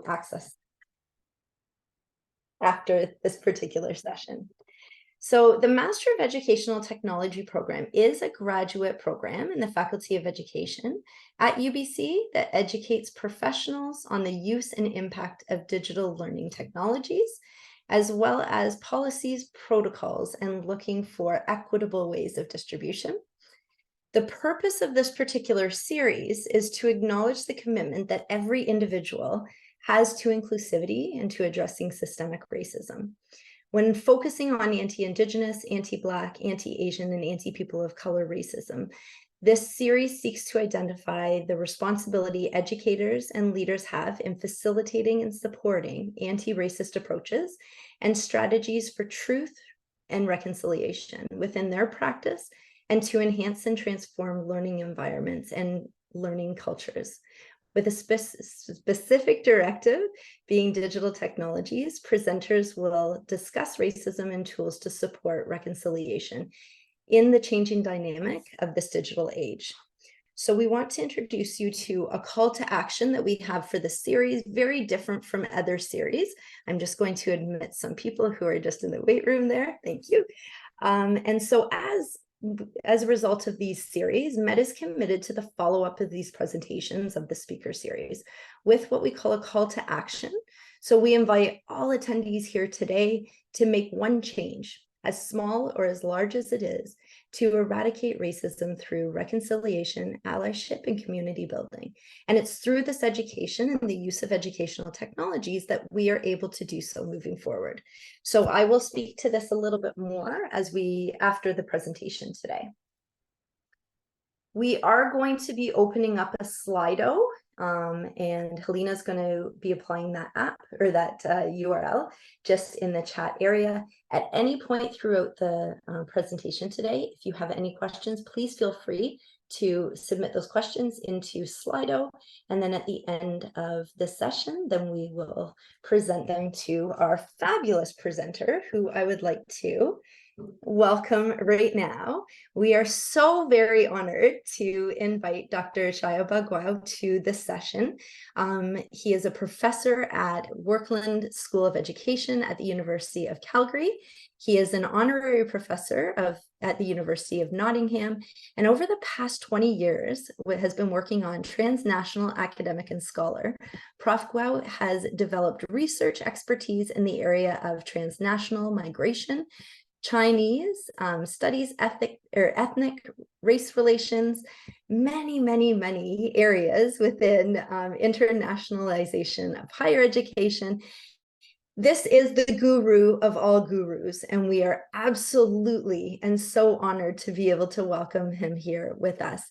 access after this particular session. So the Master of Educational Technology program is a graduate program in the Faculty of Education at UBC that educates professionals on the use and impact of digital learning technologies, as well as policies, protocols, and looking for equitable ways of distribution. The purpose of this particular series is to acknowledge the commitment that every individual has to inclusivity and to addressing systemic racism. When focusing on anti-Indigenous, anti-Black, anti-Asian, and anti-people of color racism, this series seeks to identify the responsibility educators and leaders have in facilitating and supporting anti-racist approaches and strategies for truth and reconciliation within their practice, and to enhance and transform learning environments and learning cultures. With a specific directive being digital technologies, presenters will discuss racism and tools to support reconciliation in the changing dynamic of this digital age. So we want to introduce you to a call to action that we have for the series, very different from other series. I'm just going to admit some people who are just in the wait room there. Thank you. And so as a result of these series, MED is committed to the follow-up of these presentations of the speaker series with what we call a call to action. So we invite all attendees here today to make one change, as small or as large as it is, to eradicate racism through reconciliation, allyship, and community building. And it's through this education and the use of educational technologies that we are able to do so moving forward. So I will speak to this a little bit more after the presentation today. We are going to be opening up a Slido, and Helena's going to be applying that app or that URL just in the chat area. At any point throughout the presentation today, if you have any questions, please feel free to submit those questions into Slido. And then at the end of the session, then we will present them to our fabulous presenter, who I would like to welcome right now. We are so very honored to invite Dr. Shibao Guo to this session. He is a professor at Workland School of Education at the University of Calgary. He is an honorary professor at the University of Nottingham, and over the past 20 years has been working on transnational academic and scholar. Prof. Guo has developed research expertise in the area of transnational migration, Chinese studies, ethnic race relations, many areas within internationalization of higher education. This is the guru of all gurus, and we are absolutely and so honored to be able to welcome him here with us.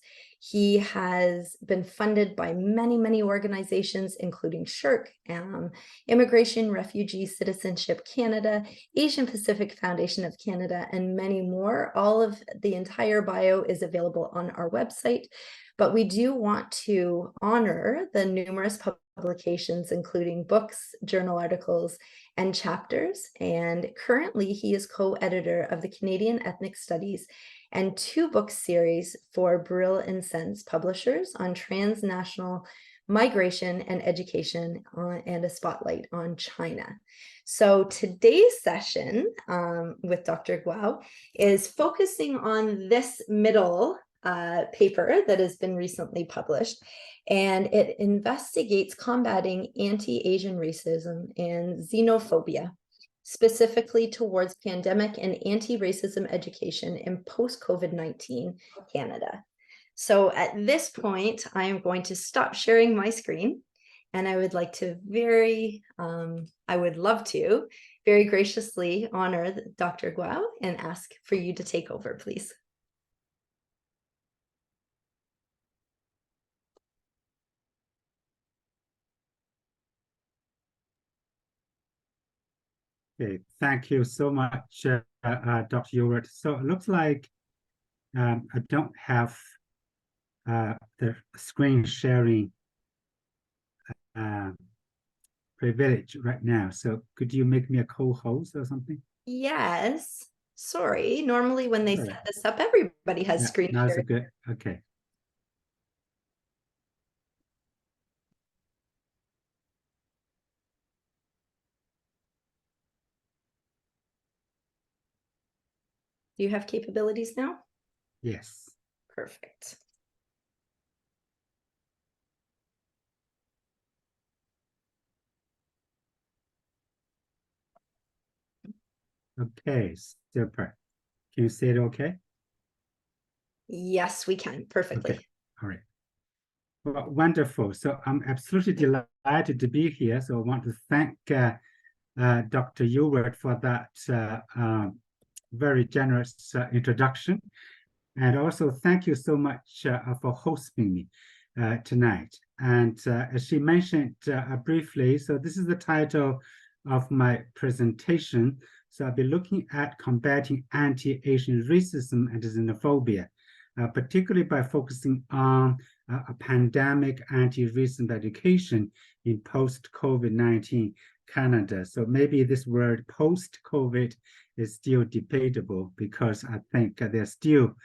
He has been funded by many organizations, including SSHRC, Immigration, Refugee, Citizenship Canada, Asian Pacific Foundation of Canada, and many more. All of the entire bio is available on our website, but we do want to honor the numerous publications, including books, journal articles, and chapters. And currently he is co-editor of the Canadian Ethnic Studies and 2 book series for Brill and Sense publishers on transnational migration and education, and a spotlight on China. So today's session with Dr. Guo is focusing on this middle paper that has been recently published, and it investigates combating anti-Asian racism and xenophobia, specifically towards pandemic and anti-racism education in post-COVID-19 Canada. So at this point, I am going to stop sharing my screen, and I would like to very graciously honor Dr. Guo and ask for you to take over, please. Okay, thank you so much, Dr. Ewart. So it looks like I don't have the screen sharing privilege right now. So could you make me a co-host or something? Yes. Sorry. Normally when they set this up, everybody has screen sharing. That's good. Okay. Do you have capabilities now? Yes. Perfect. Okay, super. Can you see it okay? Yes, we can. Perfectly. Okay, all right. Well, wonderful. So I'm absolutely delighted to be here. So I want to thank Dr. Ewert for that very generous introduction. And also thank you so much for hosting me tonight. And as she mentioned briefly, so this is the title of my presentation. So I'll be looking at combating anti-Asian racism and xenophobia, particularly by focusing on a pandemic anti-racism education in post-COVID-19 Canada. So maybe this word post-COVID is still debatable because I think there's still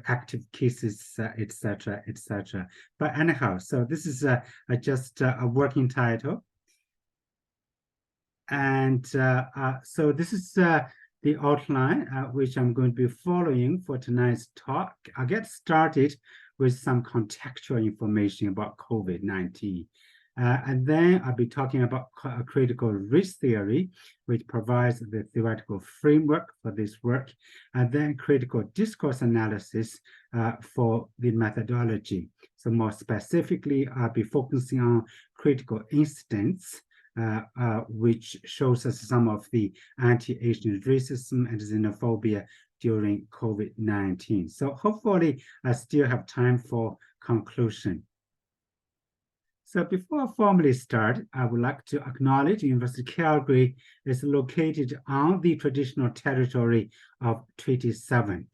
active cases, etc., etc. But anyhow, so this is just a working title. And so this is the outline which I'm going to be following for tonight's talk. I'll get started with some contextual information about COVID-19. And then I'll be talking about a critical race theory, which provides the theoretical framework for this work, and then critical discourse analysis for the methodology. So more specifically, I'll be focusing on critical incidents, which shows us some of the anti-Asian racism and xenophobia during COVID-19. So hopefully I still have time for conclusion. So before I formally start, I would like to acknowledge University of Calgary is located on the traditional territory of Treaty 7,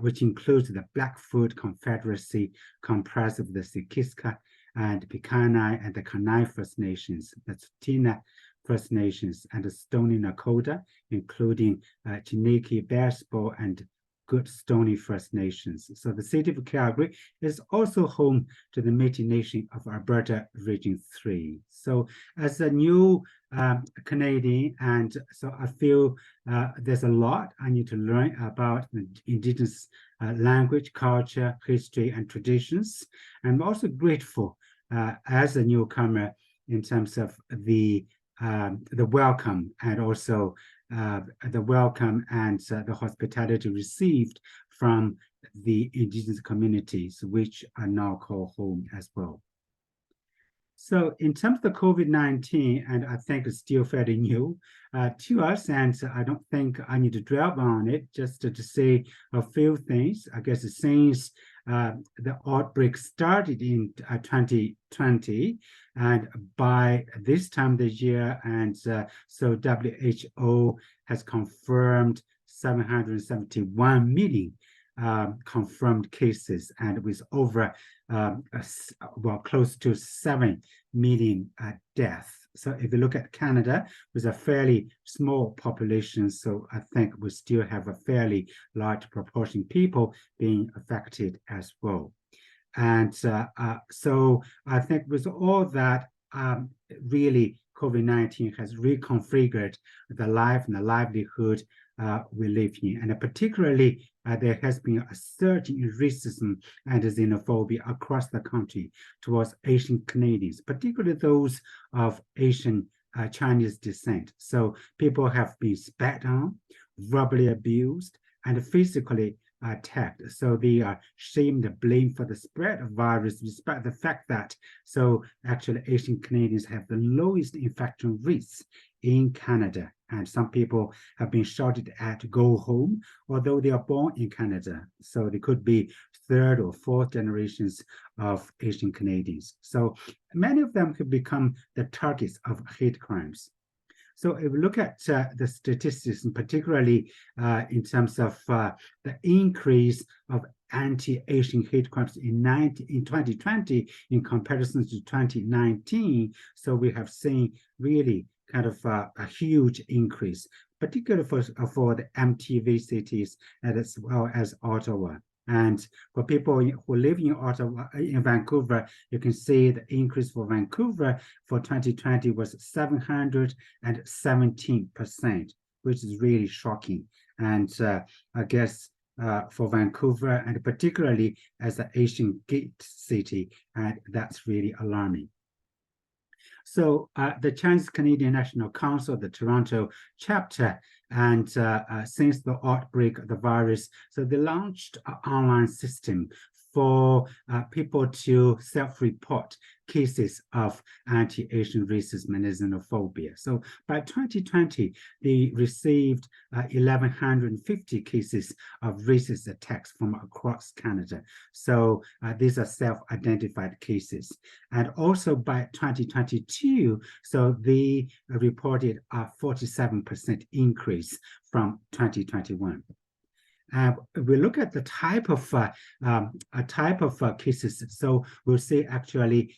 which includes the Blackfoot Confederacy, comprised of the Sikiska and Pikanai and the Kainai First Nations, that's Tina First Nations, and the Stoney Nakoda, including Chiniki, Bearspaw, and Good Stoney First Nations. So the city of Calgary is also home to the Métis Nation of Alberta Region 3. So as a new Canadian, and so I feel there's a lot I need to learn about the Indigenous language, culture, history, and traditions. I'm also grateful as a newcomer in terms of the welcome and also the welcome and the hospitality received from the Indigenous communities, which are now called home as well. So in terms of the COVID-19, and I think it's still fairly new to us, and I don't think I need to dwell on it, just to say a few things. I guess since the outbreak started in 2020, and by this time of the year, and so WHO has confirmed 771 million confirmed cases, and with over close to 7 million deaths. So if you look at Canada, with a fairly small population, so I think we still have a fairly large proportion of people being affected as well. And so I think with all that, really COVID-19 has reconfigured the life and the livelihood we live in. And particularly, there has been a surge in racism and xenophobia across the country towards Asian Canadians, particularly those of Asian Chinese descent. So people have been spat on, verbally abused, and physically attacked. So they are shamed and blamed for the spread of virus, despite the fact that so actually Asian Canadians have the lowest infection rates in Canada. And some people have been shouted at to go home, although they are born in Canada. So they could be third or fourth generations of Asian Canadians. So many of them could become the targets of hate crimes. So if we look at the statistics, and particularly in terms of the increase of anti-Asian hate crimes in 2020 in comparison to 2019, so we have seen really kind of a huge increase, particularly for the MTV cities as well as Ottawa. And for people who live in Ottawa, in Vancouver, you can see the increase for Vancouver for 2020 was 717%, which is really shocking. And I guess for Vancouver, and particularly as an Asian gate city, and that's really alarming. So the Chinese Canadian National Council, the Toronto chapter, and since the outbreak of the virus, so they launched an online system for people to self-report cases of anti-Asian racism and xenophobia. So by 2020, they received 1,150 cases of racist attacks from across Canada. So these are self-identified cases. And also by 2022, so they reported a 47% increase from 2021. We look at the type of cases. So we'll see actually,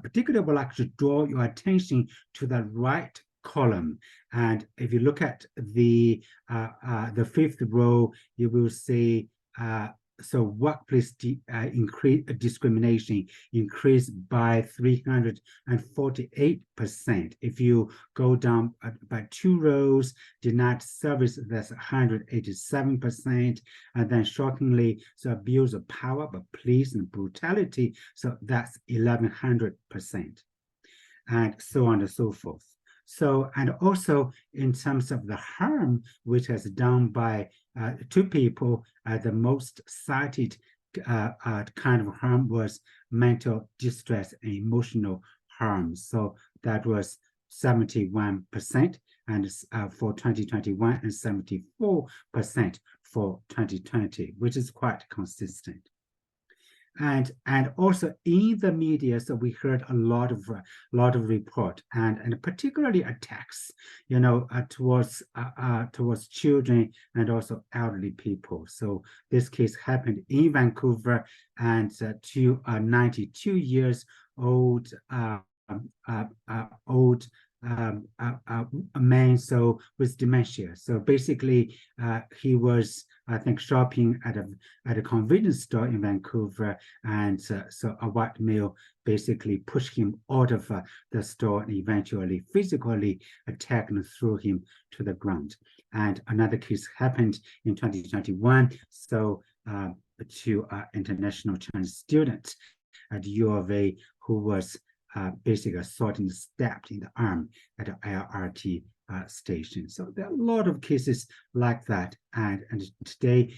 particularly will actually draw your attention to the right column. And if you look at the fifth row, you will see so workplace discrimination increased by 348%. If you go down by 2 rows, denied service, that's 187%. And then shockingly, so abuse of power by police and brutality, so that's 1,100%. And so on and so forth. So, and also in terms of the harm, which is done by 2 people, the most cited kind of harm was mental distress and emotional harm. So that was 71% and for 2021 and 74% for 2020, which is quite consistent. And also in the media, so we heard a lot of report and particularly attacks, you know, towards children and also elderly people. So this case happened in Vancouver, and to a 92 years old a man, so with dementia. So basically, he was, I think, shopping at a convenience store in Vancouver, and so a white male basically pushed him out of the store and eventually physically attacked and threw him to the ground. And another case happened in 2021. So to an international Chinese student at U of A who was basically assaulted and stabbed in the arm at an LRT station. So there are a lot of cases like that. And today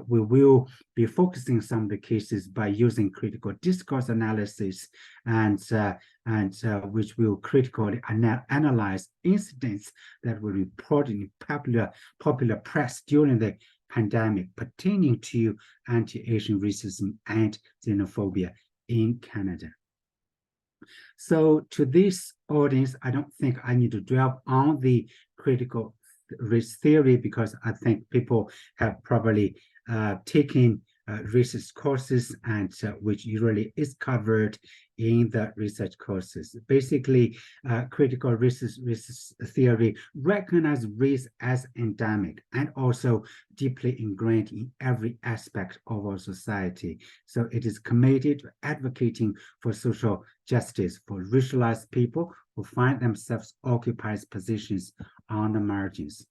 we will be focusing some of the cases by using critical discourse analysis and which will critically analyze incidents that were reported in popular press during the pandemic pertaining to anti-Asian racism and xenophobia in Canada. So to this audience, I don't think I need to dwell on the critical race theory, because I think people have probably taken research courses, and which usually is covered in the research courses. Basically, critical race theory recognizes race as endemic and also deeply ingrained in every aspect of our society. So it is committed to advocating for social justice for racialized people who find themselves occupying positions on the margins.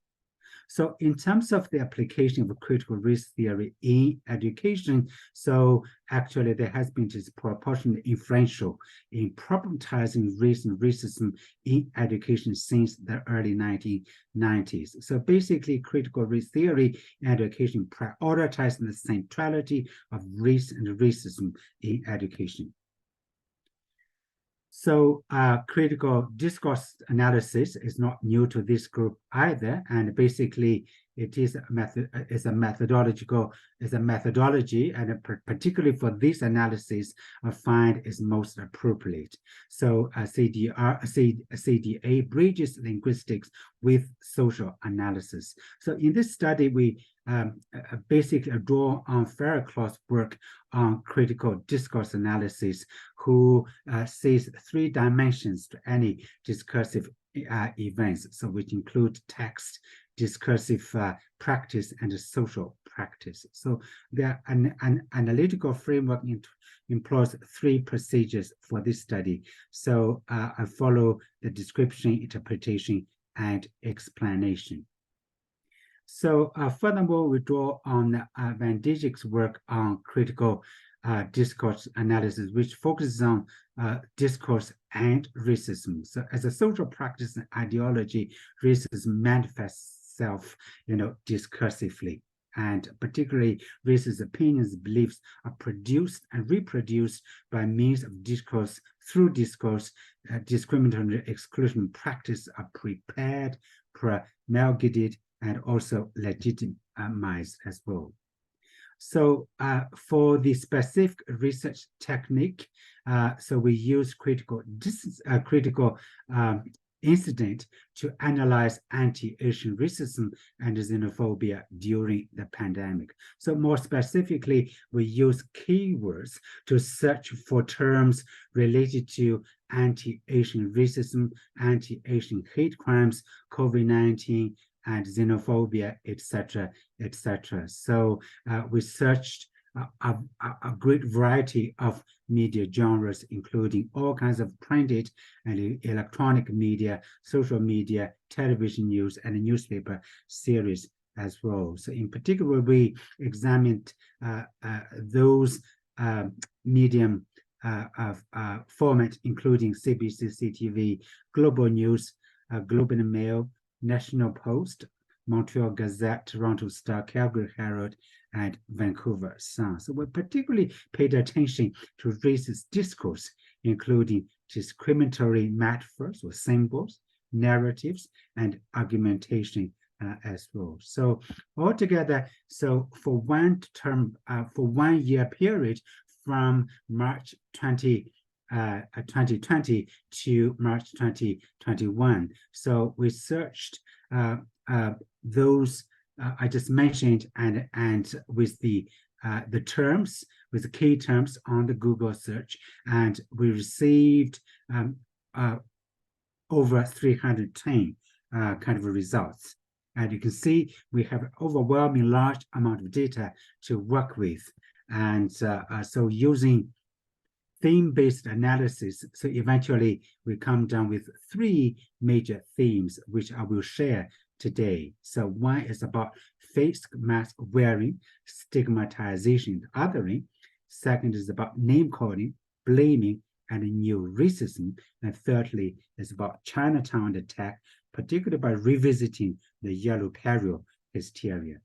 So in terms of the application of critical race theory in education, so actually there has been disproportionately influential in problematizing race and racism in education since the early 1990s. So basically, critical race theory in education prioritizes the centrality of race and racism in education. So critical discourse analysis is not new to this group either, and basically it is a methodology, and particularly for this analysis, I find is most appropriate. So CDA bridges linguistics with social analysis. So in this study, we basically draw on Fairclough's work on critical discourse analysis, who sees 3 dimensions to any discursive events, so which include text, discursive practice, and social practice. So an analytical framework employs 3 procedures for this study. So I follow the description, interpretation, and explanation. So furthermore, we draw on Van Dijk's work on critical discourse analysis, which focuses on discourse and racism. So as a social practice and ideology, racism manifests itself, discursively. And particularly racist opinions, beliefs are produced and reproduced by means of discourse. Through discourse, discriminatory exclusion practice are prepared, promulgated, and also legitimized as well. So for the specific research technique, so we use critical incident to analyze anti-Asian racism and xenophobia during the pandemic. So more specifically, we use keywords to search for terms related to anti-Asian racism, anti-Asian hate crimes, COVID-19, and xenophobia, etc., etc. So we searched a great variety of media genres, including all kinds of printed and electronic media, social media, television news, and newspaper series as well. So in particular, we examined those medium format, including CBC, CTV, Global News, Globe and Mail, National Post, Montreal Gazette, Toronto Star, Calgary Herald, and Vancouver Sun. So we particularly paid attention to racist discourse, including discriminatory metaphors or symbols, narratives, and argumentation as well. So altogether, so for 1 year period from March 2020 to March 2021. So we searched those I just mentioned, and with the terms, with the key terms on the Google search, and we received over 310 kind of results. And you can see we have an overwhelming large amount of data to work with. And so using theme-based analysis, so eventually we come down with 3 major themes, which I will share today. So one is about face mask wearing, stigmatization, othering. Second is about name calling, blaming, and new racism. And thirdly is about Chinatown attack, particularly by revisiting the yellow peril hysteria.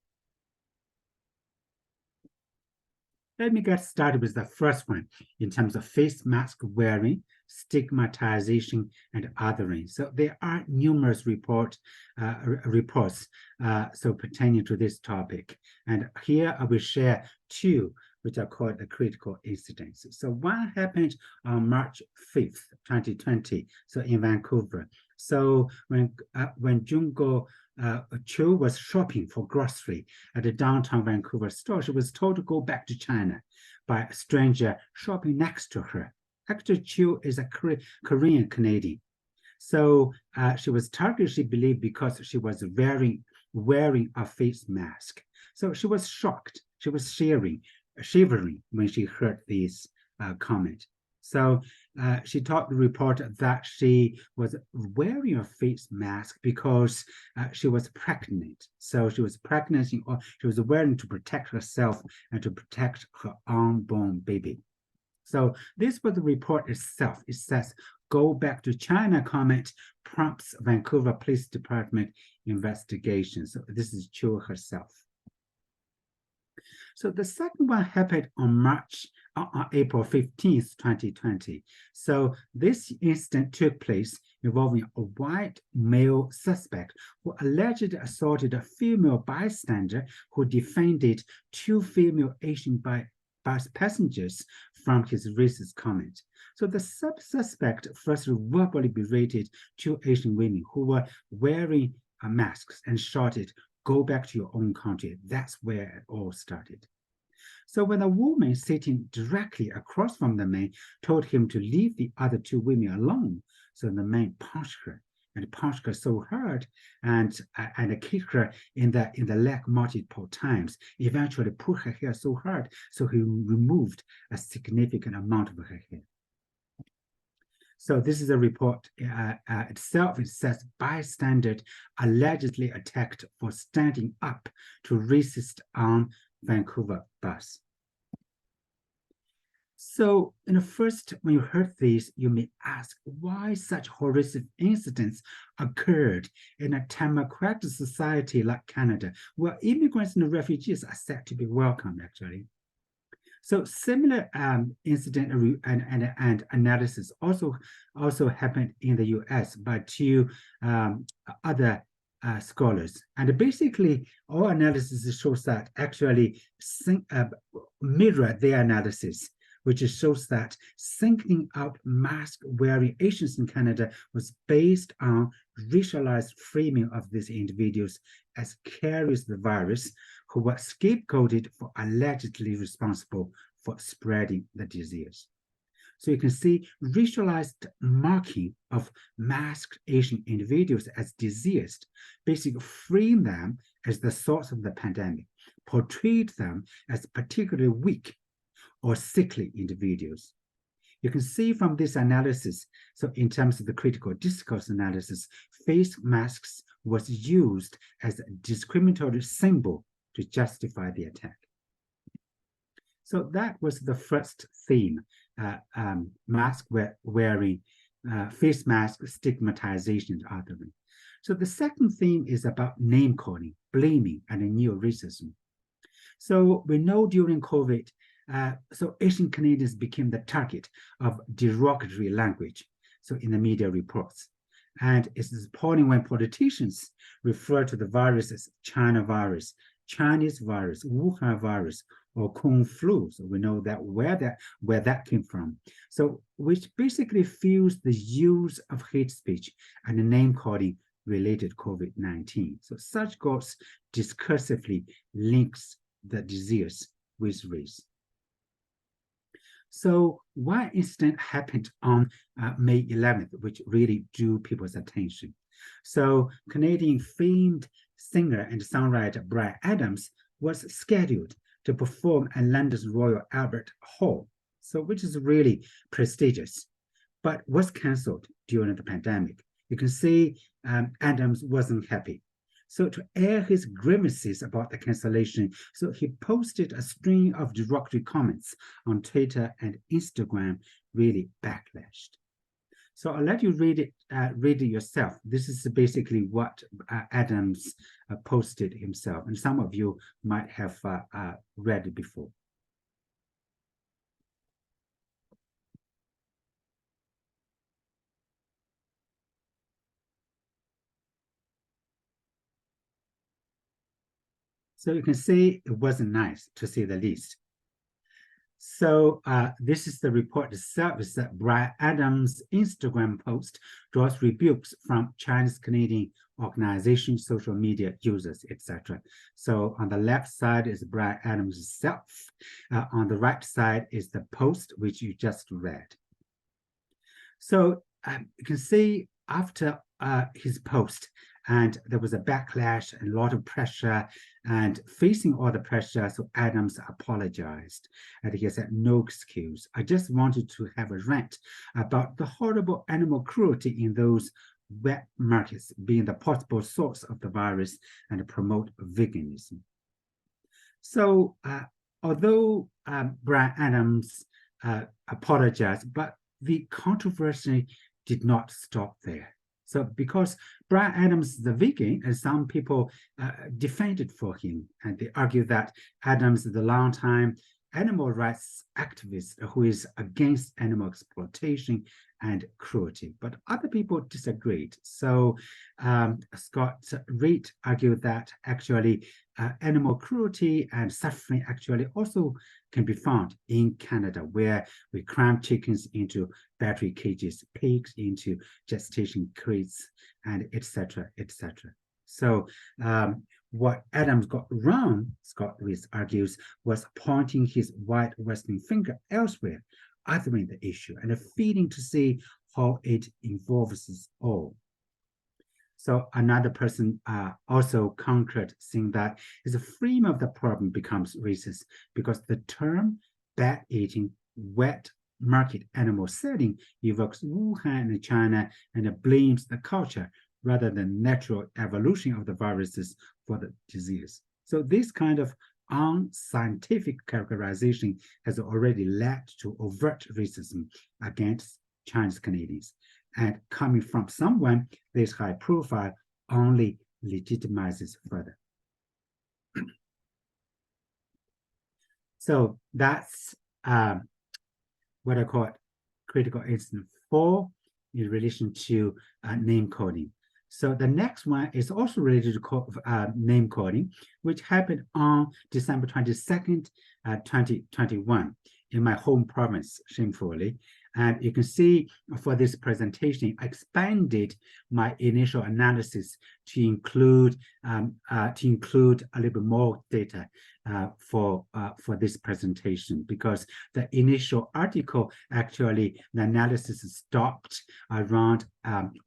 Let me get started with the first one in terms of face mask wearing, stigmatization, and othering. So there are numerous reports so pertaining to this topic. And here I will share 2, which are called the critical incidents. So one happened on March 5th, 2020, so in Vancouver. So when Junko Chu was shopping for grocery at a downtown Vancouver store, she was told to go back to China by a stranger shopping next to her. Actually, Chu is a Korean Canadian. So she was targeted, she believed, because she was wearing a face mask. So she was shocked. She was shivering when she heard this comment. So she told the reporter that she was wearing a face mask because she was pregnant. So she was pregnant, or she was wearing to protect herself and to protect her unborn baby. So this was the report itself. It says, "Go back to China" comment prompts Vancouver Police Department investigation. So this is Chu herself. So the second one happened on April 15th, 2020. So this incident took place involving a white male suspect who allegedly assaulted a female bystander who defended 2 female Asian bus passengers from his racist comment. So the suspect first verbally berated 2 Asian women who were wearing masks and shouted, "Go back to your own country." That's where it all started. So when a woman sitting directly across from the man told him to leave the other 2 women alone, so the man punched her so hard and kicked her in the leg multiple times, eventually pulled her hair so hard, so he removed a significant amount of her hair. So this is a report itself. It says bystander allegedly attacked for standing up to racist on Vancouver bus. So in the first, when you heard this, you may ask why such horrific incidents occurred in a democratic society like Canada, where immigrants and refugees are said to be welcome, actually. So similar incident and analysis also happened in the US by two other scholars. And basically, all analysis shows that actually mirror their analysis, which shows that singling out mask-wearing Asians in Canada was based on racialized framing of these individuals as carriers of the virus who were scapegoated for allegedly responsible for spreading the disease. So you can see racialized marking of masked Asian individuals as diseased, basically frame them as the source of the pandemic, portrayed them as particularly weak or sickly individuals. You can see from this analysis, so in terms of the critical discourse analysis, face masks was used as a discriminatory symbol to justify the attack. So that was the first theme, mask wearing, face mask stigmatization and othering. So the second theme is about name calling, blaming, and neo-racism. So we know during COVID, so Asian Canadians became the target of derogatory language, so in the media reports. And it's appalling when politicians refer to the virus as China virus, Chinese virus, Wuhan virus, or Kung flu. So we know that where that came from. So which basically fuels the use of hate speech and name calling related COVID-19. So such goals discursively links the disease with race. So one incident happened on May 11th, which really drew people's attention. So Canadian famed singer and songwriter Bryan Adams was scheduled to perform at London's Royal Albert Hall, so which is really prestigious, but was cancelled during the pandemic. You can see Adams wasn't happy. So to air his grimaces about the cancellation, so he posted a string of derogatory comments on Twitter and Instagram, really backlashed. So I'll let you read it yourself. This is basically what Adams posted himself, and some of you might have read it before. So you can see it wasn't nice, to say the least. So this is the report itself. It's that Bryan Adams' Instagram post draws rebukes from Chinese Canadian organizations, social media users, etc. So on the left side is Bryan Adams himself. On the right side is the post which you just read. So you can see after his post, and there was a backlash and a lot of pressure, and facing all the pressure, so Adams apologized, and he said, no excuse. I just wanted to have a rant about the horrible animal cruelty in those wet markets being the possible source of the virus and promote veganism. So although Bryan Adams apologized, but the controversy did not stop there. So because Bryan Adams is a vegan, and some people defended for him, and they argue that Adams is a long-time animal rights activist who is against animal exploitation and cruelty. But other people disagreed. So Scott Reid argued that actually animal cruelty and suffering actually also can be found in Canada, where we cram chickens into battery cages, pigs into gestation crates, and etc., etc. So what Adams got wrong, Scott Reid argues, was pointing his white Western finger elsewhere, othering the issue, and failing to see how it involves us all. So another person also concurred, saying that the frame of the problem becomes racist because the term bad eating, wet market animal setting evokes Wuhan and China and blames the culture rather than natural evolution of the viruses for the disease. So this kind of unscientific characterization has already led to overt racism against Chinese Canadians. And coming from someone this high profile only legitimizes further. So that's what I call critical incident 4 in relation to name coding. So the next one is also related to name coding, which happened on December 22nd, 2021 in my home province, shamefully. And you can see for this presentation, I expanded my initial analysis to include a little bit more data for this presentation, because the initial article, actually, the analysis stopped around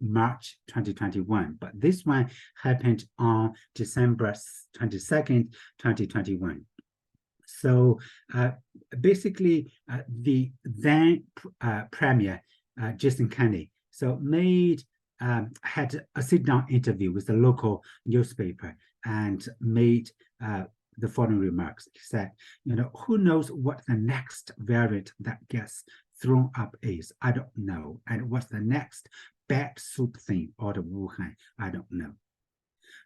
March 2021, but this one happened on December 22nd, 2021. So basically, the then premier, Jason Kenney, so had a sit-down interview with the local newspaper and made the following remarks. He said, who knows what the next variant that gets thrown up is? I don't know. And what's the next bad soup thing out of Wuhan? I don't know.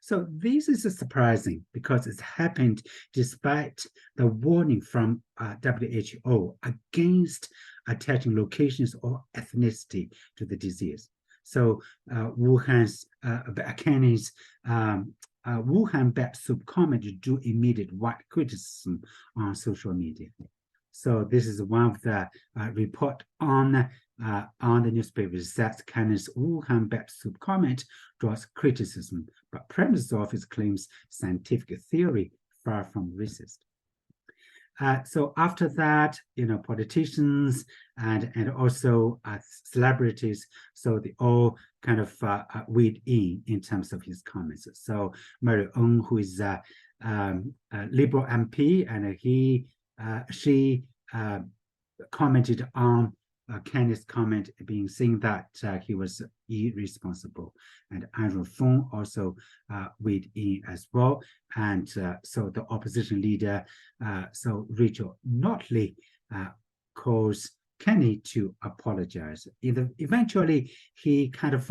So this is surprising because it's happened despite the warning from WHO against attaching locations or ethnicity to the disease. So Wuhan's Kenney's Wuhan bad soup comment drew immediate wide criticism on social media. So this is one of the report on the newspapers that Kenney's Wuhan bad soup comment draws criticism, but premises of his claims scientific theory far from racist. So after that, politicians and also celebrities, so they all kind of weighed in terms of his comments. So Mary Ng, who is a Liberal MP, and she commented on Kenney's comment saying that he was irresponsible, and Andrew Fung also weighed in as well. And so the opposition leader, so Rachel Notley, calls Kenney to apologize. Eventually, he kind of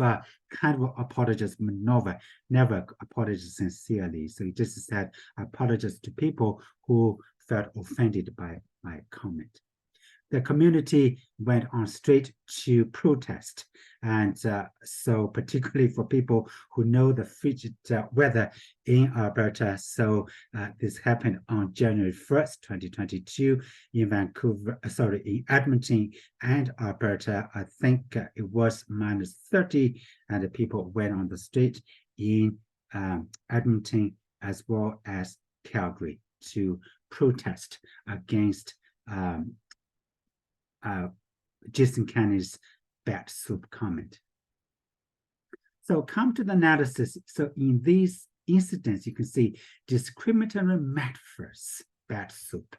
apologized, but never apologized sincerely. So he just said, "I apologize to people who felt offended by my comment." The community went on straight to protest. And so particularly for people who know the frigid weather in Alberta, so this happened on January 1st, 2022 in in Edmonton and Alberta. I think it was -30, and the people went on the street in Edmonton as well as Calgary to protest against Jason Kenney's bad soup comment. So come to the analysis. So in these incidents, you can see discriminatory metaphors, bad soup,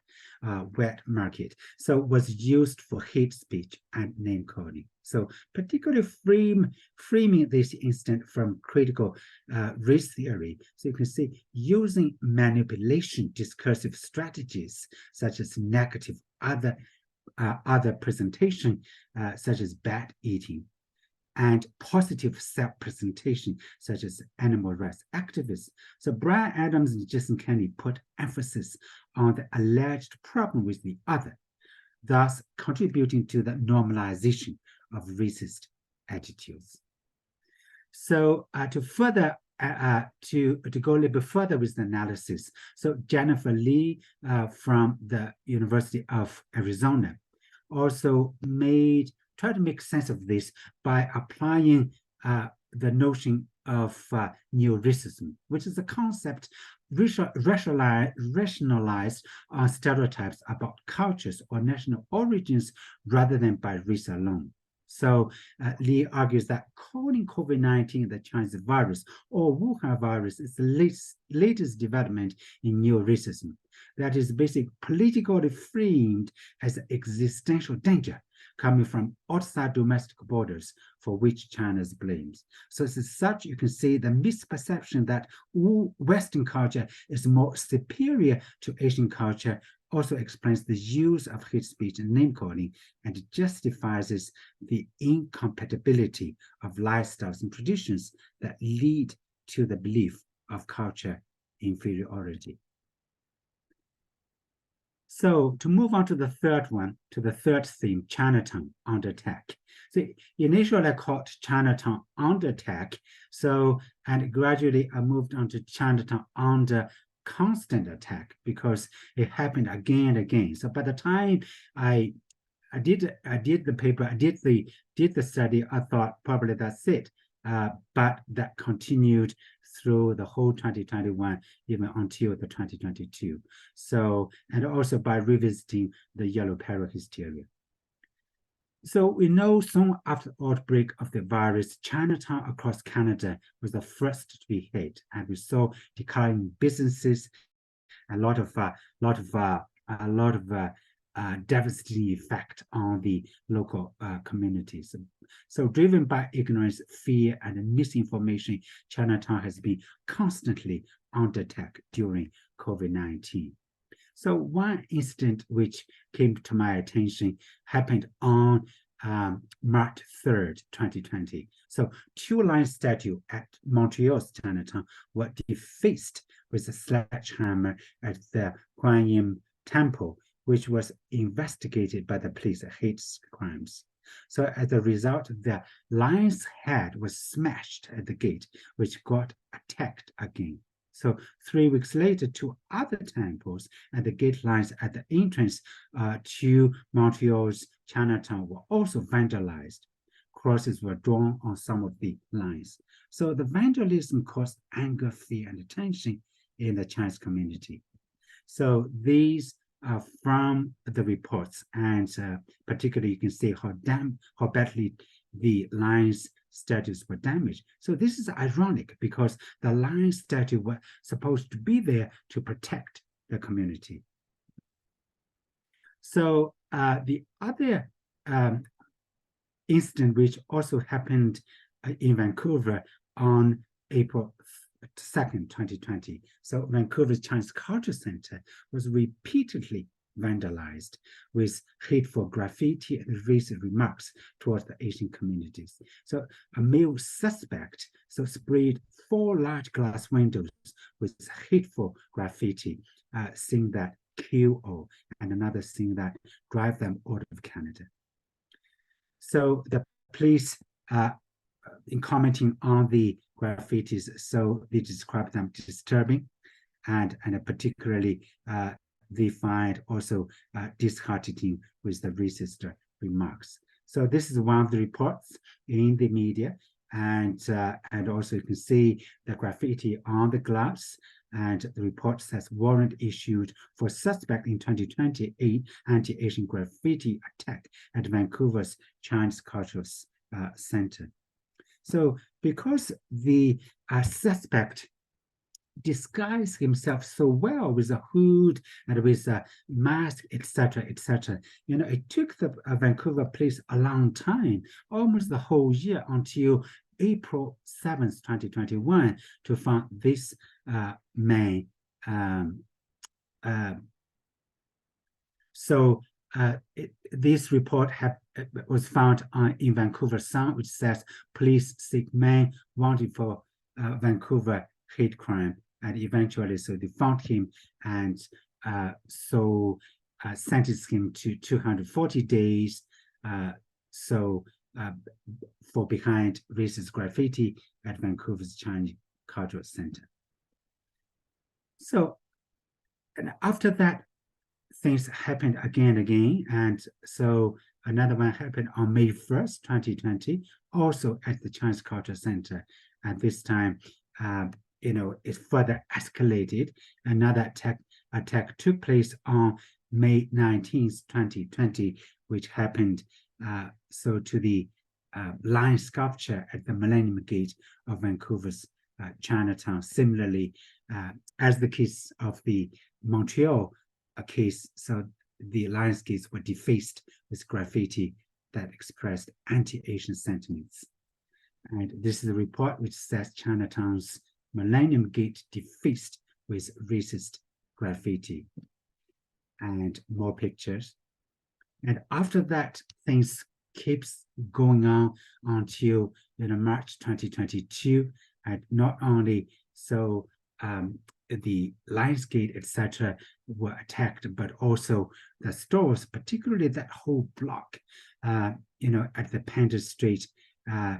wet market, so was used for hate speech and name calling. So particularly framing this incident from critical race theory. So you can see using manipulation discursive strategies such as negative other presentation, such as bad eating, and positive self-presentation, such as animal rights activists. So Brian Adams and Jason Kenney put emphasis on the alleged problem with the other, thus contributing to the normalization of racist attitudes. So to further to go a little bit further with the analysis, so Jennifer Lee from the University of Arizona also tried to make sense of this by applying the notion of neo-racism, which is a concept rationalized on stereotypes about cultures or national origins rather than by race alone. So Lee argues that calling COVID-19 the Chinese virus or Wuhan virus is the latest development in neo-racism that is basically politically framed as an existential danger coming from outside domestic borders for which China blames. So as such, you can see the misperception that Western culture is more superior to Asian culture also explains the use of hate speech and name-calling and justifies the incompatibility of lifestyles and traditions that lead to the belief of culture inferiority. So to move on to the third theme, Chinatown under attack. So initially I called Chinatown under attack. So, and gradually I moved on to Chinatown under constant attack because it happened again and again. So by the time I did the paper, I did the study, I thought probably that's it. But that continued through the whole 2021, even until the 2022. So, and also by revisiting the yellow peril hysteria. So we know soon after the outbreak of the virus, Chinatown across Canada was the first to be hit, and we saw declining businesses, a lot of devastating effect on the local communities. So driven by ignorance, fear, and misinformation, Chinatown has been constantly under attack during COVID-19. So one incident which came to my attention happened on March 3rd, 2020. So two lion statues at Montreal's Chinatown were defaced with a sledgehammer at the Guanyin Temple, which was investigated by the police as hate crimes. So as a result, the lion's head was smashed at the gate, which got attacked again. So 3 weeks later, two other temples and the gate lines at the entrance to Montreal's Chinatown were also vandalized. Crosses were drawn on some of the lines. So the vandalism caused anger, fear, and tension in the Chinese community. So these are from the reports, and particularly you can see how badly the lion's statues were damaged. So this is ironic because the lion statue was supposed to be there to protect the community. So the other incident which also happened in Vancouver on April 2nd, 2020. So Vancouver's Chinese Culture Center was repeatedly vandalized with hateful graffiti and racist remarks towards the Asian communities. So a male suspect sprayed 4 large glass windows with hateful graffiti, saying that kill all, and another saying that drive them out of Canada. So the police, in commenting on the graffitis, so they describe them disturbing, and particularly they find also disheartening with the racist remarks. So this is one of the reports in the media, and also you can see the graffiti on the glass, and the report says warrant issued for suspect in 2028 anti-Asian graffiti attack at Vancouver's Chinese Cultural Center. So because the suspect disguised himself so well with a hood and with a mask, etc., etc., you know, it took the Vancouver police a long time, almost the whole year, until April 7th, 2021, to find this man. This report was found in Vancouver Sun, which says police seek man wanted for Vancouver hate crime, and eventually, so they found him and sentenced him to 240 days. For behind racist graffiti at Vancouver's Chinese Cultural Center. So, and after that, things happened again and again. And so another one happened on May 1st, 2020, also at the Chinese Culture Center. And this time, you know, it further escalated. Another attack took place on May 19th, 2020, which happened to the lion sculpture at the Millennium Gate of Vancouver's Chinatown. Similarly, as the case of the Montreal case, so the lion gates were defaced with graffiti that expressed anti-Asian sentiments. And this is a report which says Chinatown's Millennium Gate defaced with racist graffiti, and more pictures. And after that, things keeps going on until March 2022. And not only so the Lionsgate, etc., were attacked, but also the stores, particularly that whole block, at the Panda Street,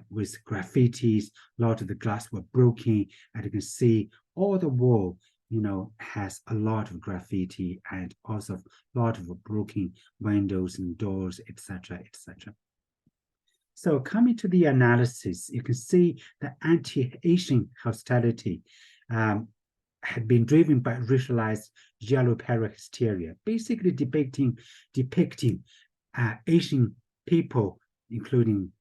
with graffitis. A lot of the glass were broken, and you can see all the wall, has a lot of graffiti and also a lot of broken windows and doors, etc., etc. So coming to the analysis, you can see the anti-Asian hostility had been driven by racialized yellow peril hysteria, basically depicting Asian people, including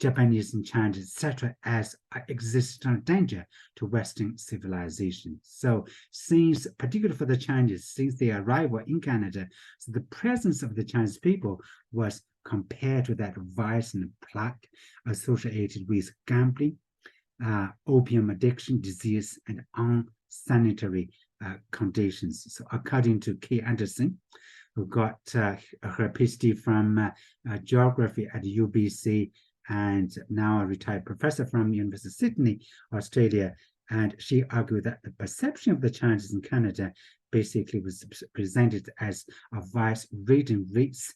Japanese and Chinese, etc., as existential danger to Western civilization. So since, particularly for the Chinese, since their arrival in Canada, so the presence of the Chinese people was compared to that vice and plague associated with gambling, opium addiction, disease, and unsanitary conditions. So according to Kay Anderson, who got her PhD from geography at UBC, and now a retired professor from University of Sydney, Australia, and she argued that the perception of the Chinese in Canada basically was presented as a vice-ridden race.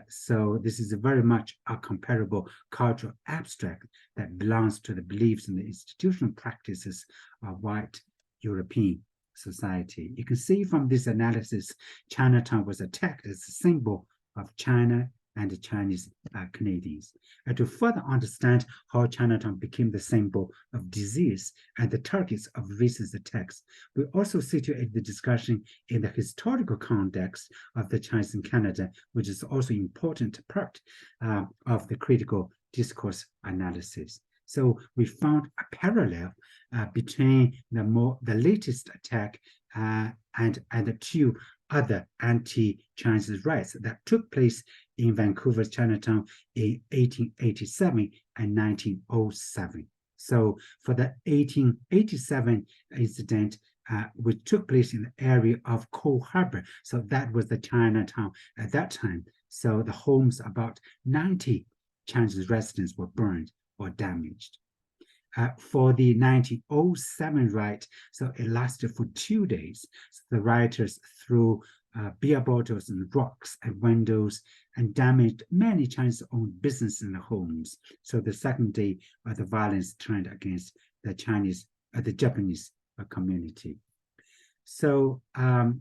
So this is very much a comparable cultural abstract that belongs to the beliefs and the institutional practices of white European society. You can see from this analysis, Chinatown was attacked as a symbol of China and the Chinese Canadians. And to further understand how Chinatown became the symbol of disease and the targets of racist attacks, we also situate the discussion in the historical context of the Chinese in Canada, which is also an important part of the critical discourse analysis. So we found a parallel between the latest attack and the two other anti-Chinese riots that took place in Vancouver's Chinatown in 1887 and 1907. So for the 1887 incident, which took place in the area of Coal Harbor, so that was the Chinatown at that time. So the homes, about 90 Chinese residents were burned or damaged. For the 1907 riot, so it lasted for 2 days. So the rioters threw beer bottles and rocks at windows and damaged many Chinese-owned businesses and homes. So the second day, the violence turned against the Japanese community. So I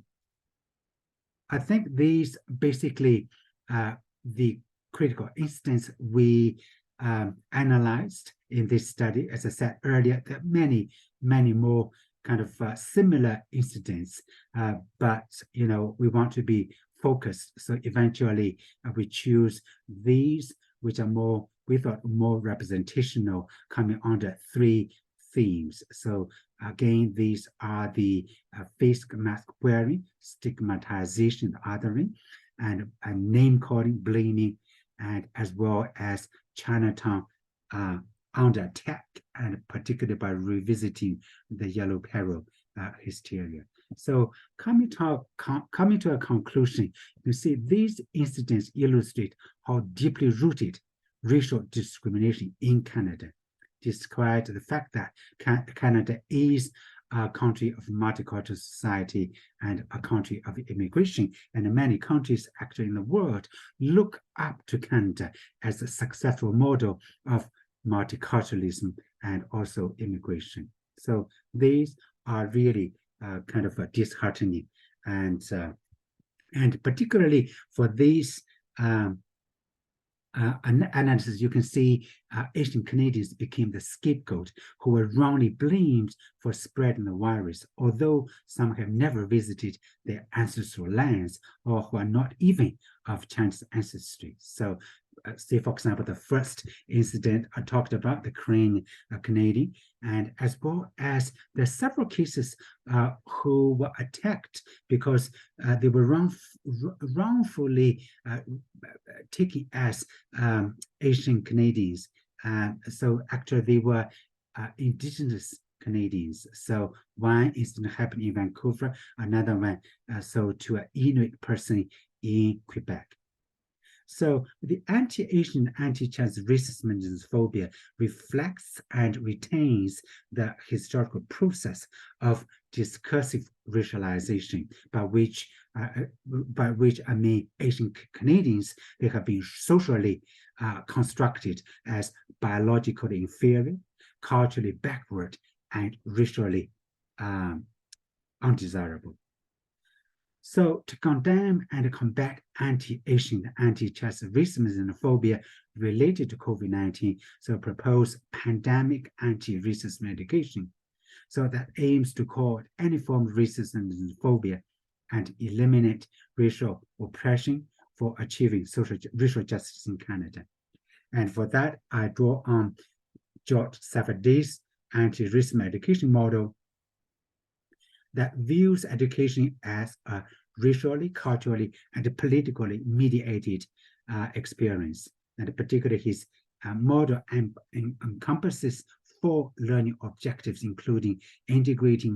think these basically the critical instance we analyzed in this study. As I said earlier, there are many more kind of similar incidents, but we want to be focused. So eventually we choose these which are more, we thought, more representational, coming under 3 themes. So again, these are the face mask wearing, stigmatization, othering, and name calling, blaming, and as well as Chinatown under attack, and particularly by revisiting the yellow peril hysteria. So coming to a conclusion, you see these incidents illustrate how deeply rooted racial discrimination in Canada, despite the fact that Canada is a country of multicultural society and a country of immigration, and many countries actually in the world look up to Canada as a successful model of multiculturalism and also immigration. So these are really kind of disheartening, and particularly for these analysis, you can see Asian Canadians became the scapegoat who were wrongly blamed for spreading the virus, although some have never visited their ancestral lands or who are not even of Chinese ancestry. So say, for example, the first incident I talked about, the Korean Canadian, and as well as the several cases who were attacked because they were wrongfully taken as Asian Canadians. So actually they were indigenous Canadians. So one incident happened in Vancouver, another one so to an Inuit person in Quebec. So the anti-Asian, anti-Chinese racism and xenophobia reflects and retains the historical process of discursive racialization by which I mean Asian Canadians, they have been socially constructed as biologically inferior, culturally backward, and racially undesirable. So to condemn and combat anti-Asian, anti-Chinese racism and xenophobia related to COVID-19, so propose pandemic anti-racist medication. So that aims to call any form of racism and xenophobia and eliminate racial oppression for achieving racial justice in Canada. And for that, I draw on George Savarday's anti-racism education model that views education as a racially, culturally, and politically mediated experience. And particularly his model encompasses 4 learning objectives, including integrating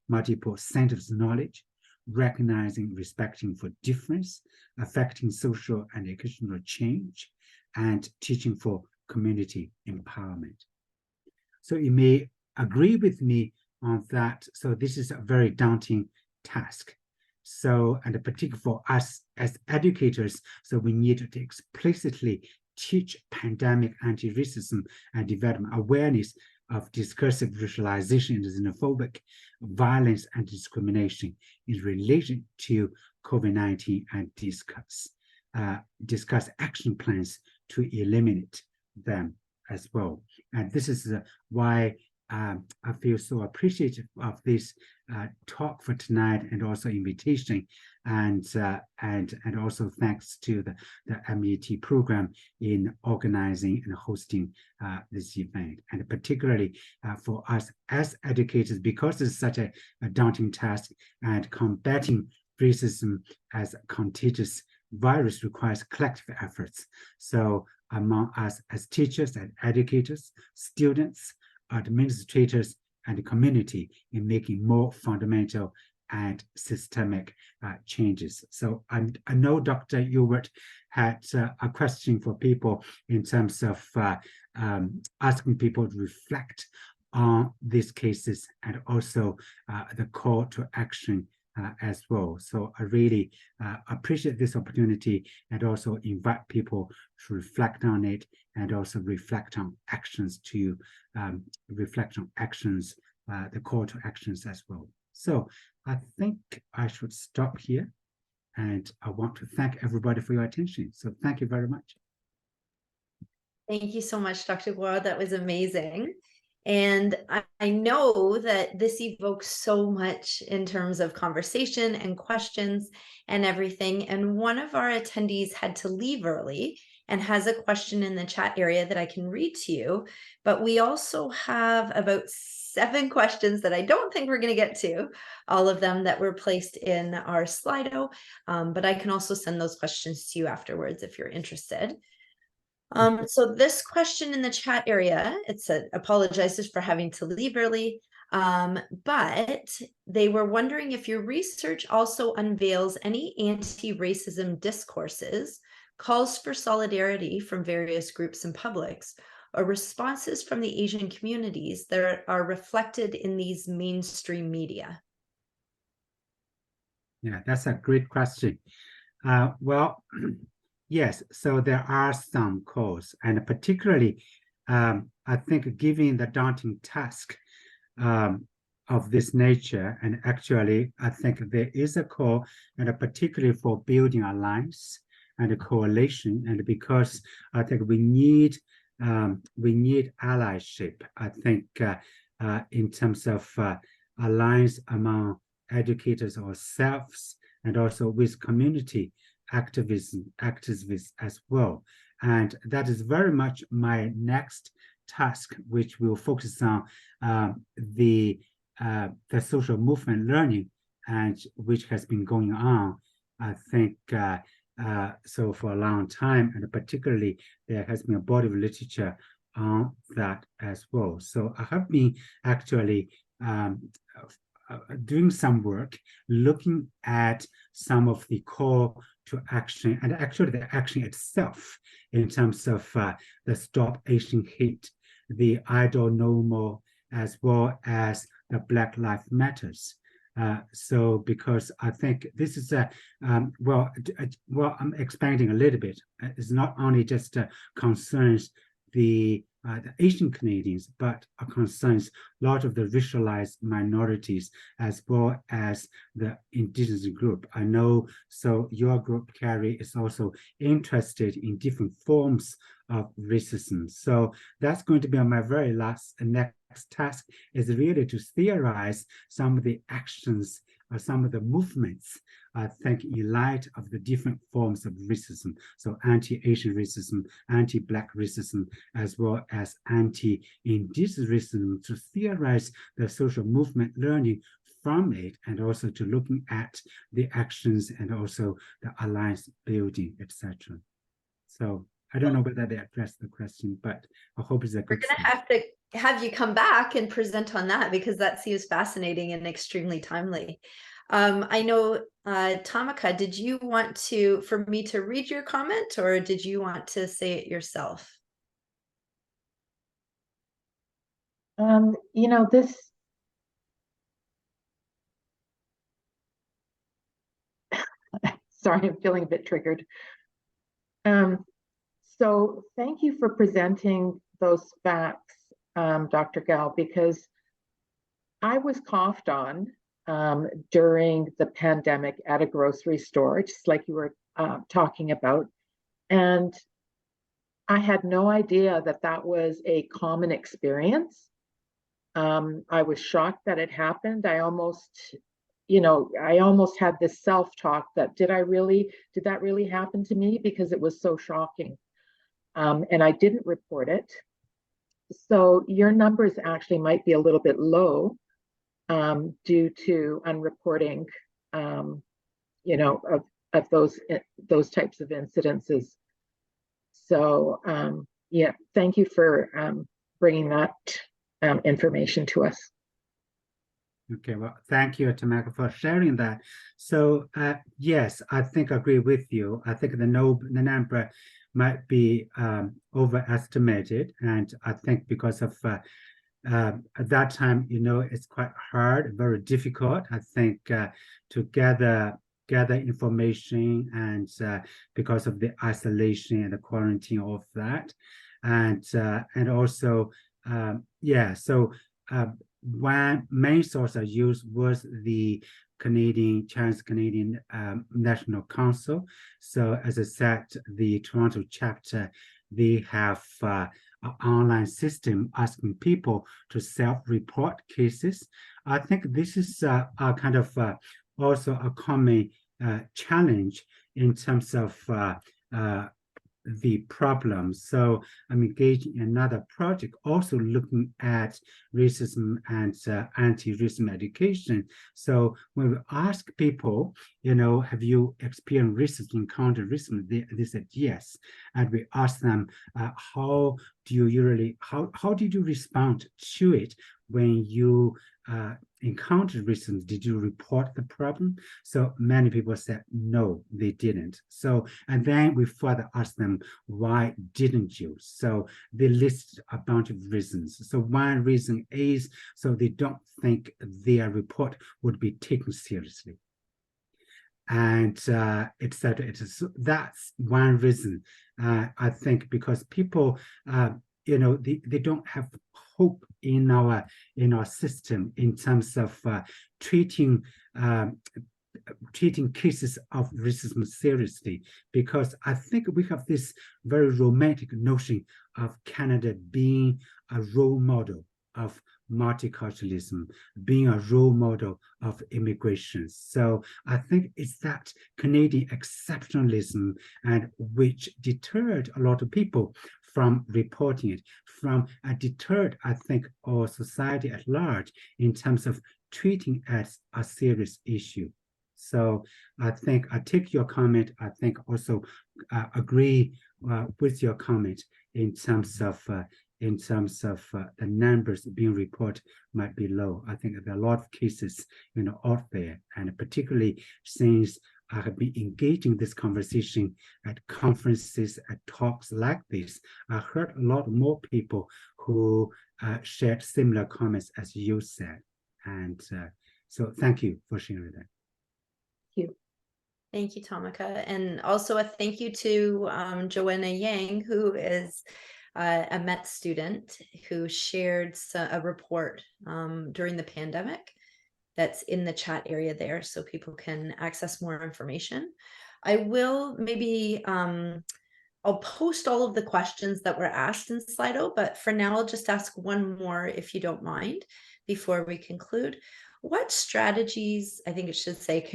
multiple centers of knowledge, recognizing, respecting for difference, affecting social and educational change, and teaching for community empowerment. So you may agree with me on that. So this is a very daunting task. So, and particularly for us as educators, so we need to explicitly teach pandemic anti-racism and develop awareness of discursive racialization and xenophobic violence and discrimination in relation to COVID-19 and discuss action plans to eliminate them as well. And this is why I feel so appreciative of this talk for tonight, and also invitation, and also thanks to the MET program in organizing and hosting this event, and particularly for us as educators, because it's such a daunting task, and combating racism as a contagious virus requires collective efforts. So among us as teachers and educators, students, administrators, and the community in making more fundamental and systemic changes. So I know Dr. Ewert had a question for people in terms of asking people to reflect on these cases, and also the call to action as well. So I really appreciate this opportunity, and also invite people to reflect on it, and also reflect on actions to the call to actions as well. So I think I should stop here, and I want to thank everybody for your attention. So thank you very much. Thank you so much, Dr. Guo. That was amazing. And I know that this evokes so much in terms of conversation and questions and everything. And one of our attendees had to leave early and has a question in the chat area that I can read to you. But we also have about 7 questions that I don't think we're going to get to, all of them that were placed in our Slido. But I can also send those questions to you afterwards if you're interested. So this question in the chat area, it said, apologizes for having to leave early, but they were wondering if your research also unveils any anti-racism discourses, calls for solidarity from various groups and publics, or responses from the Asian communities that are reflected in these mainstream media. Yeah, that's a great question. Well, yes, so there are some calls, and particularly, I think given the daunting task of this nature, and actually, I think there is a call, and particularly for building alliance and a coalition, and because I think we need allyship. I think in terms of alliance among educators ourselves, and also with community activists as well. And that is very much my next task, which will focus on the social movement learning, and which has been going on, I think, so for a long time, and particularly there has been a body of literature on that as well. So I have been actually doing some work looking at some of the call to action, and actually the action itself, in terms of the Stop Asian Hate, the idle no more, as well as the Black Lives Matters. So because I think this is well, I'm expanding a little bit. It's not only just concerns the Asian Canadians, but concerns a lot of the racialized minorities, as well as the indigenous group. I know, so your group, Carrie, is also interested in different forms of racism. So that's going to be on my very next task, is really to theorize some of the actions or some of the movements, I think, in light of the different forms of racism. So anti-Asian racism, anti-Black racism, as well as anti-Indigenous racism, to theorize the social movement learning from it, and also to looking at the actions and also the alliance building, etc. So I don't know whether they addressed the question, but I hope it's a good We're going to have to have you come back and present on that, because that seems fascinating and extremely timely. I know, Tamika, did you want for me to read your comment, or did you want to say it yourself? You know, this, sorry, I'm feeling a bit triggered. So thank you for presenting those facts, Dr. Gal, because I was coughed on during the pandemic at a grocery store, just like you were talking about. And I had no idea that that was a common experience. I was shocked that it happened. I almost had this self-talk that did that really happen to me? Because it was so shocking. And I didn't report it. So your numbers actually might be a little bit low due to unreporting, of those types of incidences. So yeah, thank you for bringing that information to us. Okay, well, thank you, Tamika, for sharing that. So yes, I think I agree with you. I think the number might be overestimated, and I think because of at that time, it's quite hard, very difficult, I think, to gather information, and because of the isolation and the quarantine of that, and also one main source I used was the Chinese Canadian National Council. So as I said, the Toronto chapter, they have an online system asking people to self-report cases. I think this is a kind of also a common challenge in terms of the problem. So I'm engaged in another project also looking at racism and anti-racism education. So when we ask people, have you experienced racism, encountered racism? They said yes. And we ask them, how did you respond to it when you encountered racism? Did you report the problem? So many people said no, they didn't. So, and then we further asked them, why didn't you? So they listed a bunch of reasons. So one reason is so they don't think their report would be taken seriously, and etc. That's one reason. I think because people they don't have hope in our system in terms of treating cases of racism seriously, because I think we have this very romantic notion of Canada being a role model of multiculturalism, being a role model of immigration. So I think it's that Canadian exceptionalism and which deterred a lot of people from reporting it, deterred, I think, our society at large in terms of treating it as a serious issue. So I think I take your comment. I think also agree with your comment in terms of the numbers being reported might be low. I think there are a lot of cases, out there, and particularly since I have been engaging this conversation at conferences, at talks like this, I heard a lot more people who shared similar comments as you said. And so thank you for sharing that. Thank you. Thank you, Tomika. And also a thank you to Joanna Yang, who is a Met student who shared a report during the pandemic that's in the chat area there, so people can access more information. I will maybe, I'll post all of the questions that were asked in Slido, but for now, I'll just ask one more if you don't mind before we conclude. What strategies, I think it should say,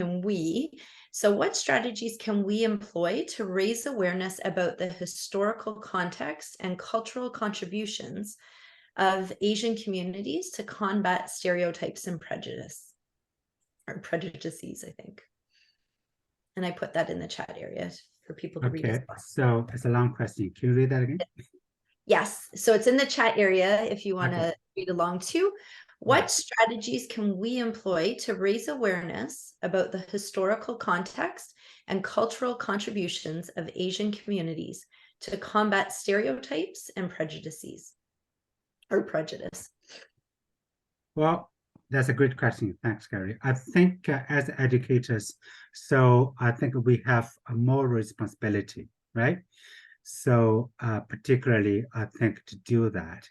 what strategies can we employ to raise awareness about the historical context and cultural contributions of Asian communities to combat stereotypes and prejudices, I think. And I put that in the chat area for people to read as well. So it's a long question. Can you read that again? Yes, so it's in the chat area if you want to read along too. What strategies can we employ to raise awareness about the historical context and cultural contributions of Asian communities to combat stereotypes and prejudices or prejudice? Well, that's a great question. Thanks, Gary. I think as educators, so I think we have a moral responsibility, right? So particularly, I think, to do that.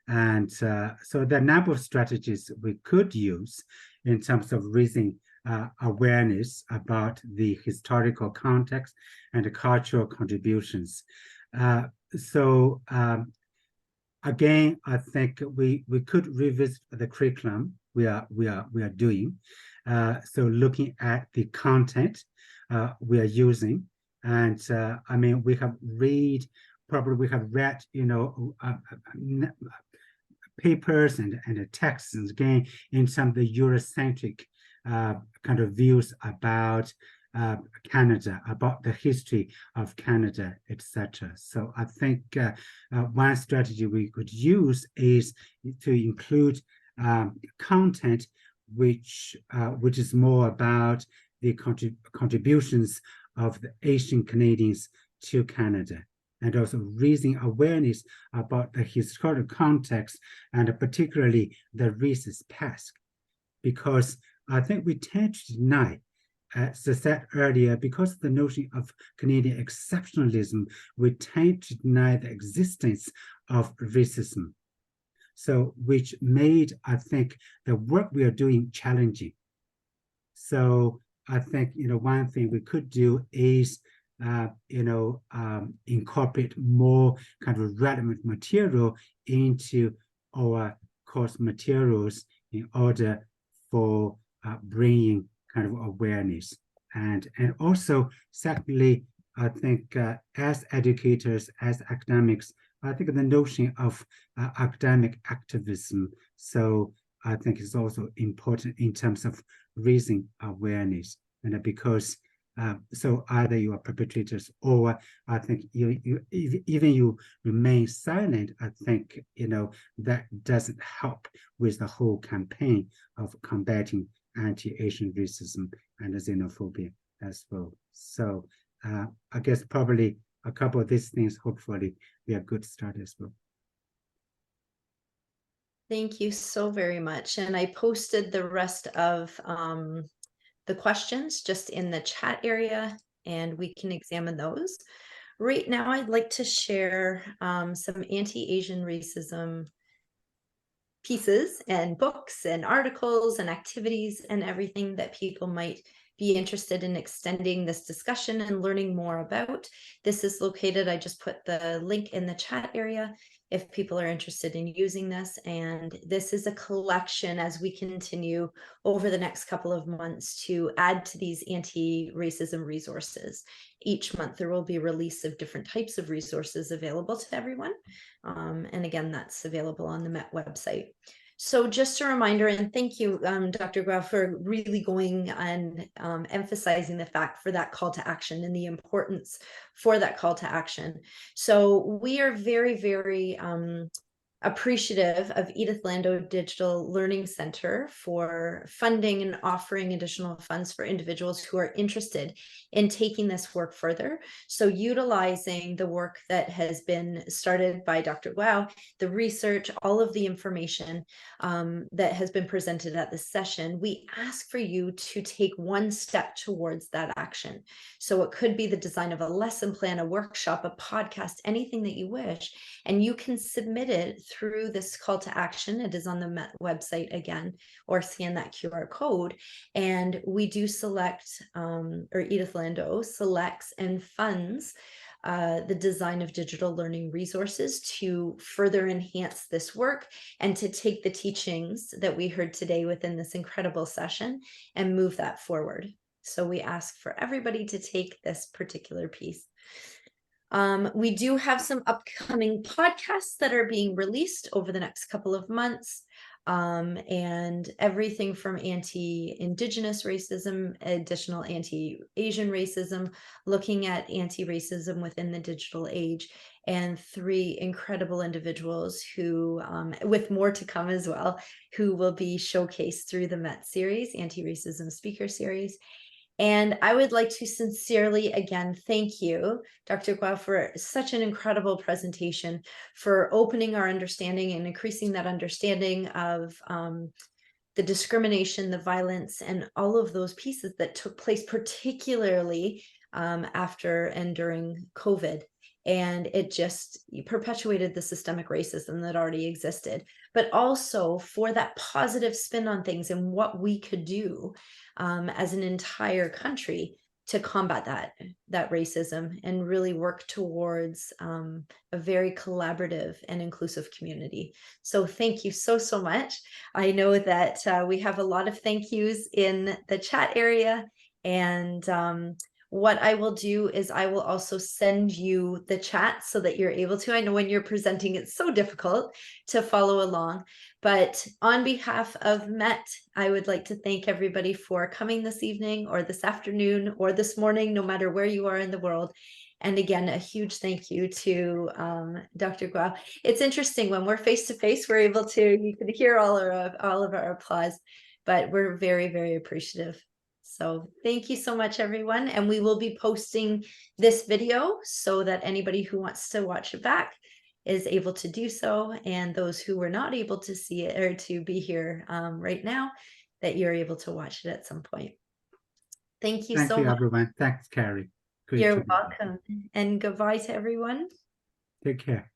And so there are a number of strategies we could use in terms of raising awareness about the historical context and the cultural contributions. Again, I think we could revisit the curriculum we are doing. So looking at the content we are using, and I mean, we have read, papers and texts, and again, in some of the Eurocentric kind of views about Canada, about the history of Canada, etc. So I think one strategy we could use is to include content which is more about the contributions of the Asian Canadians to Canada, and also raising awareness about the historical context and particularly the racist past, because I think we tend to deny, as I said earlier, because of the notion of Canadian exceptionalism, we tend to deny the existence of racism. So, which made, I think, the work we are doing challenging. So I think, one thing we could do is, incorporate more kind of relevant material into our course materials in order for bringing kind of awareness. And also, secondly, I think as educators, as academics, I think the notion of academic activism, so I think is also important in terms of raising awareness. And because so either you are perpetrators, or I think even you remain silent, I think, that doesn't help with the whole campaign of combating anti-Asian racism and xenophobia as well. So I guess probably a couple of these things, hopefully, be a good start as well. Thank you so very much. And I posted the rest of the questions just in the chat area, and we can examine those. Right now, I'd like to share some anti-Asian racism pieces and books and articles and activities and everything that people might be interested in extending this discussion and learning more about, this is located, I just put the link in the chat area if people are interested in using this. And this is a collection as we continue over the next couple of months to add to these anti-racism resources. Each month there will be a release of different types of resources available to everyone. And again, that's available on the Met website. So just a reminder, and thank you, Dr. Guo, for really going and emphasizing the fact for that call to action and the importance for that call to action. So we are very, very appreciative of Edith Lando Digital Learning Center for funding and offering additional funds for individuals who are interested in taking this work further. So utilizing the work that has been started by Dr. Guo, the research, all of the information that has been presented at this session, we ask for you to take one step towards that action. So it could be the design of a lesson plan, a workshop, a podcast, anything that you wish, and you can submit it through this call to action. It is on the Met website again, or scan that QR code. And we do select, or Edith Lando selects and funds the design of digital learning resources to further enhance this work and to take the teachings that we heard today within this incredible session and move that forward. So we ask for everybody to take this particular piece. We do have some upcoming podcasts that are being released over the next couple of months, and everything from anti-Indigenous racism, additional anti-Asian racism, looking at anti-racism within the digital age, and 3 incredible individuals who, with more to come as well, who will be showcased through the Met series, Anti-Racism Speaker Series. And I would like to sincerely, again, thank you, Dr. Guo, for such an incredible presentation, for opening our understanding and increasing that understanding of the discrimination, the violence, and all of those pieces that took place, particularly after and during COVID. And it just perpetuated the systemic racism that already existed, but also for that positive spin on things and what we could do as an entire country to combat that racism and really work towards a very collaborative and inclusive community. So thank you so much. I know that we have a lot of thank yous in the chat area, and what I will do is I will also send you the chat so that you're able to. I know when you're presenting, it's so difficult to follow along, but on behalf of Met, I would like to thank everybody for coming this evening or this afternoon or this morning, no matter where you are in the world. And again, a huge thank you to Dr. Guo. It's interesting when we're face to face, we're able to, you can hear all of our applause, but we're very, very appreciative. So thank you so much, everyone. And we will be posting this video so that anybody who wants to watch it back is able to do so. And those who were not able to see it or to be here right now, that you're able to watch it at some point. Thank you so much. Everyone. Thanks, Carrie. You're welcome. And goodbye to everyone. Take care.